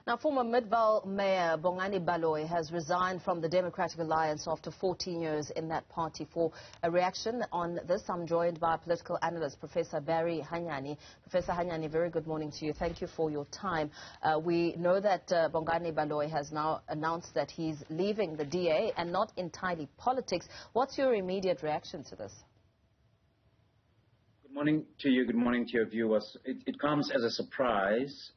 Now, former Midvaal Mayor Bongani Baloyi has resigned from the Democratic Alliance after 14 years in that party. For a reaction on this, I'm joined by political analyst, Professor Barry Hanyane. Professor Hanyane, very good morning to you. Thank you for your time. We know that Bongani Baloyi has now announced that he's leaving the DA and not entirely politics. What's your immediate reaction to this? Good morning to you. Good morning to your viewers. It comes as a surprise,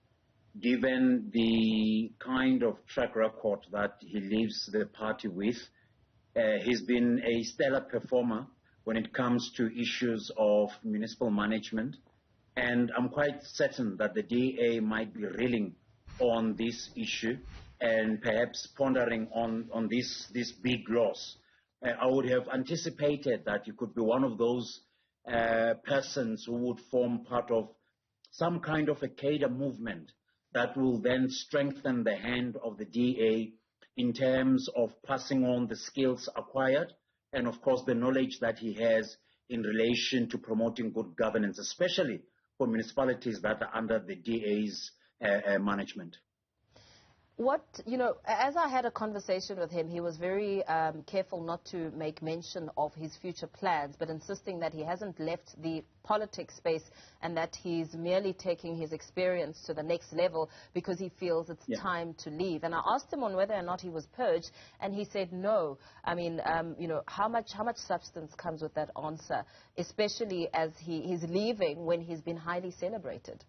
given the kind of track record that he leaves the party with. He's been a stellar performer when it comes to issues of municipal management, and I'm quite certain that the DA might be reeling on this issue and perhaps pondering on this big loss. I would have anticipated that you could be one of those persons who would form part of some kind of a cadre movement that will then strengthen the hand of the DA in terms of passing on the skills acquired and, of course, the knowledge that he has in relation to promoting good governance, especially for municipalities that are under the DA's management. As I had a conversation with him, he was very careful not to make mention of his future plans, but insisting that he hasn't left the politics space and that he's merely taking his experience to the next level because he feels it's time to leave. And I asked him on whether or not he was purged, and he said no. I mean, how much substance comes with that answer, especially as he's leaving when he's been highly celebrated?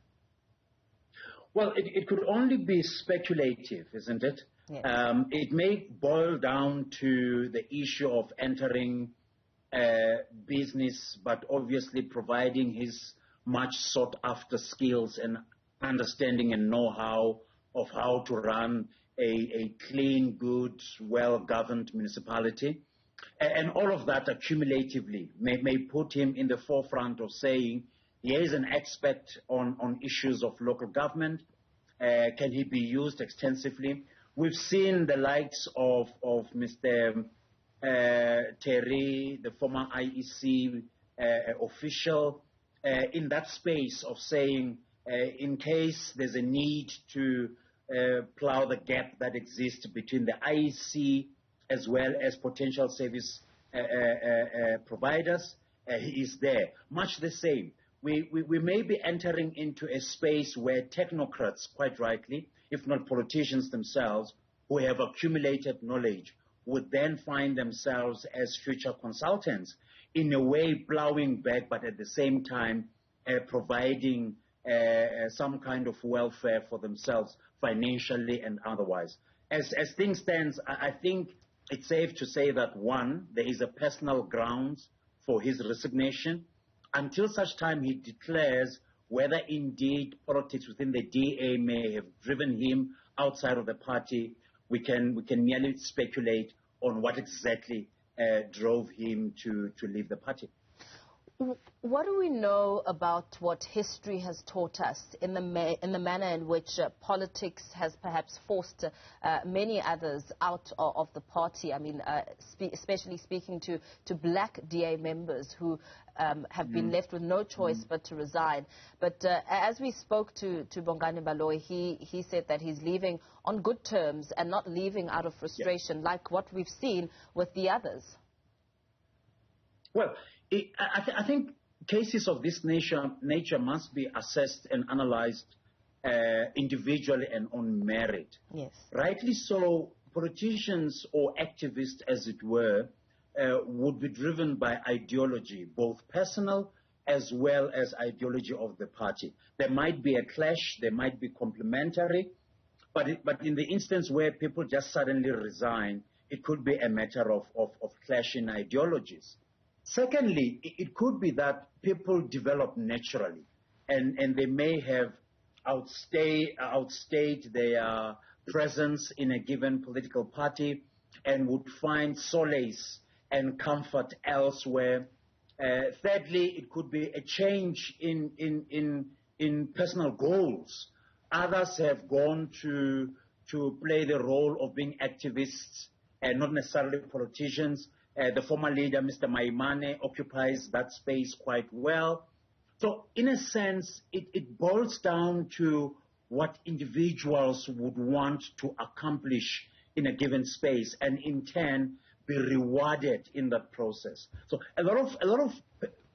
Well, it could only be speculative, isn't it? Yeah. It may boil down to the issue of entering business, but obviously providing his much sought-after skills and understanding and know-how of how to run a clean, good, well-governed municipality. And all of that accumulatively may put him in the forefront of saying, he is an expert on issues of local government. Can he be used extensively? We've seen the likes of Mr. Terry, the former IEC official, in that space of saying, in case there's a need to plow the gap that exists between the IEC as well as potential service providers, he is there. Much the same. We may be entering into a space where technocrats, quite rightly, if not politicians themselves, who have accumulated knowledge, would then find themselves as future consultants, in a way plowing back, but at the same time providing some kind of welfare for themselves, financially and otherwise. As things stand, I think it's safe to say that, one, there is a personal grounds for his resignation. Until such time he declares whether indeed politics within the DA may have driven him outside of the party, we can merely speculate on what exactly drove him to leave the party. What do we know about what history has taught us in the manner in which politics has perhaps forced many others out of the party? I mean, especially speaking to black DA members who have been left with no choice but to resign. But as we spoke to Bongani Baloyi, he said that he's leaving on good terms and not leaving out of frustration, like what we've seen with the others. Well, I think cases of this nature must be assessed and analyzed individually and on merit. Yes. Rightly so, politicians or activists, as it were, would be driven by ideology, both personal as well as ideology of the party. There might be a clash, there might be complementary, but in the instance where people just suddenly resign, it could be a matter of clashing ideologies. Secondly, it could be that people develop naturally, and they may have outstayed their presence in a given political party and would find solace and comfort elsewhere. Thirdly, it could be a change in personal goals. Others have gone to play the role of being activists and not necessarily politicians. The former leader, Mr. Maimane, occupies that space quite well. So in a sense, it boils down to what individuals would want to accomplish in a given space, and in turn be rewarded in that process. So a lot of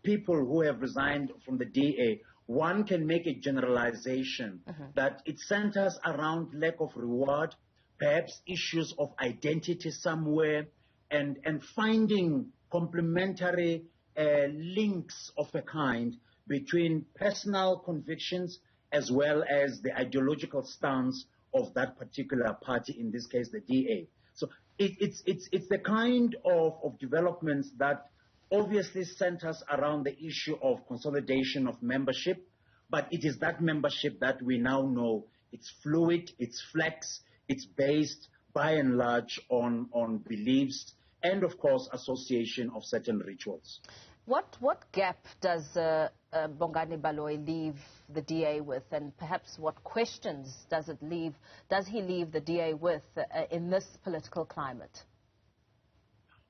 people who have resigned from the DA, one can make a generalization that it centers around lack of reward, perhaps issues of identity somewhere, and finding complementary links of a kind between personal convictions as well as the ideological stance of that particular party, in this case the DA. So it's the kind of developments that obviously centers around the issue of consolidation of membership, but it is that membership that we now know it's fluid, it's flex, it's based by and large on beliefs and, of course, association of certain rituals. What gap does Bongani Baloyi leave the DA with, and perhaps what questions does he leave the DA with in this political climate?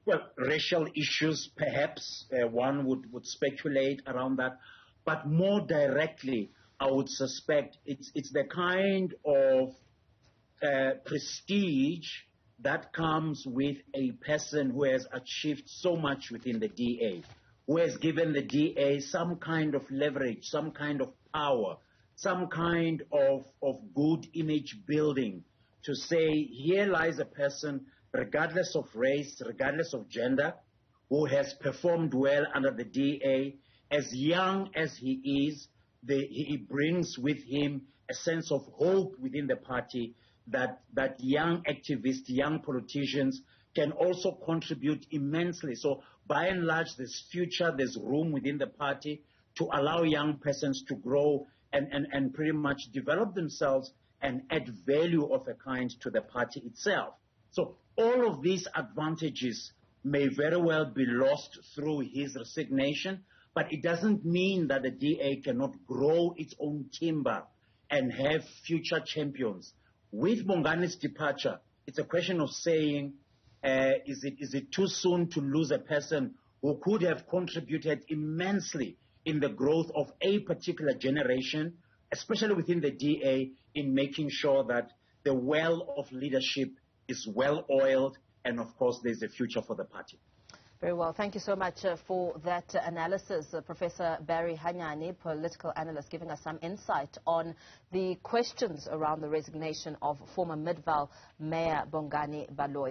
Well, racial issues, perhaps one would speculate around that, but more directly, I would suspect it's the kind of prestige that comes with a person who has achieved so much within the DA, who has given the DA some kind of leverage, some kind of power, some kind of good image building to say, here lies a person, regardless of race, regardless of gender, who has performed well under the DA. As young as he is, he brings with him a sense of hope within the party that young activists, young politicians can also contribute immensely. So by and large, there's future, there's room within the party to allow young persons to grow and pretty much develop themselves and add value of a kind to the party itself. So all of these advantages may very well be lost through his resignation, but it doesn't mean that the DA cannot grow its own timber and have future champions. With Bongani's departure, it's a question of saying, is it too soon to lose a person who could have contributed immensely in the growth of a particular generation, especially within the DA, in making sure that the well of leadership is well oiled, and of course there's a future for the party. Very well. Thank you so much for that analysis, Professor Barry Hanyane, political analyst, giving us some insight on the questions around the resignation of former Midvaal Mayor Bongani Baloyi.